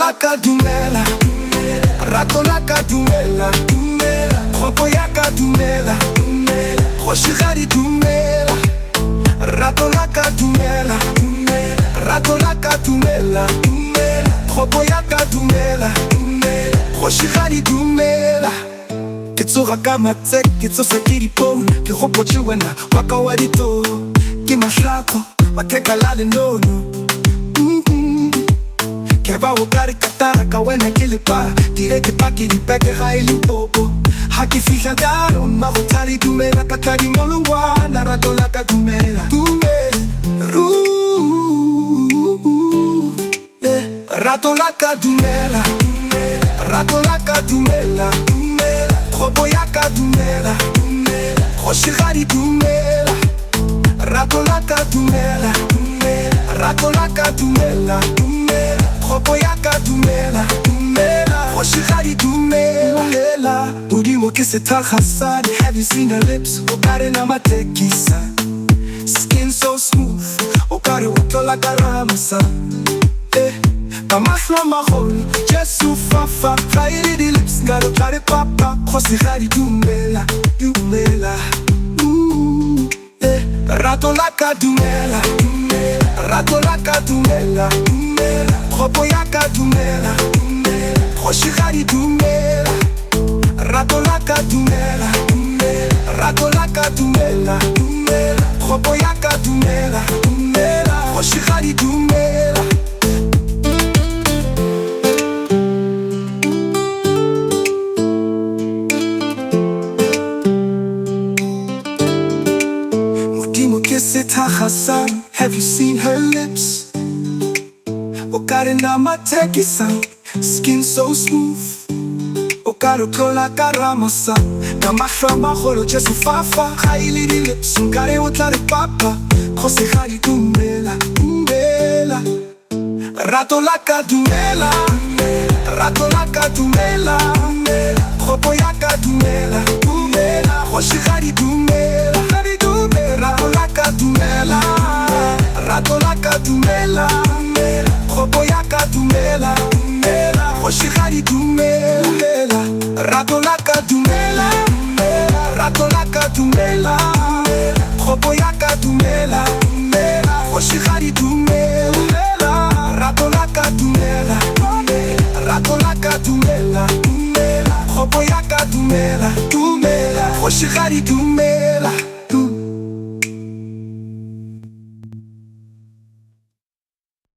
la ka dumela, rato la ka dumela, tropo ya ka dumela, kgoshigadi dumela. Rato la ka dumela, rato la ka dumela, tropo ya ka dumela, kgoshigadi dumela. Ke tsoga ka matsek, ke tsosa ke dipong, ke gopotse wena wa ka wa dito. Ke mahlako, wa theka la lenono, ke ba o ka re katara ka wena ke lepa. Dire ke pa ke dipeke ga e Limpopo. Ha ke fihla dalo, ma go thari dumela ka tladi molongwana. Rato la ka dumela, rato la ka dumela, rato la ka dumela, tropo ya ka dumela, kgoshigadi dumela. Rato la ka dumela, rato la ka dumela, tropo ya ka dumela, kgoshigadi dumela. Modimo ke sethakgasane, have you seen her lips? O kare na matekisa, skin so smooth, o kare o tlola ka Ramasa. Ka mahlo a magolo, Jesu fafa, ga e le di-lips nga lo tla re papa. Kgoshigadi dumela, dumela. Rato la ka dumela, rato la ka dumela, tropo ya ka dumela, kgoshigadi dumela. Rato la ka dumela, rato la ka dumela, tropo ya ka dumela, kgoshigadi dumela. Hassan, have you seen her lips? Okarena matekisa, skin so smooth. Okaro tlola ka Ramasa, ka mahlo a magolo Jesu fafa, ga e le di-lips nkare o tla re papa. Kgoshigadi dumela, dumela. Rato la ka dumela, rato la ka dumela, tropo ya ka dumela, kgoshigadi dumela. Rato la ka dumela, rato la ka dumela, tropo ya ka dumela, kgoshigadi dumela. Rato la ka dumela, rato la ka dumela, tropo ya ka dumela, kgoshigadi dumela. Rato la ka dumela, rato la ka dumela, tropo ya ka dumela, kgoshigadi dumela.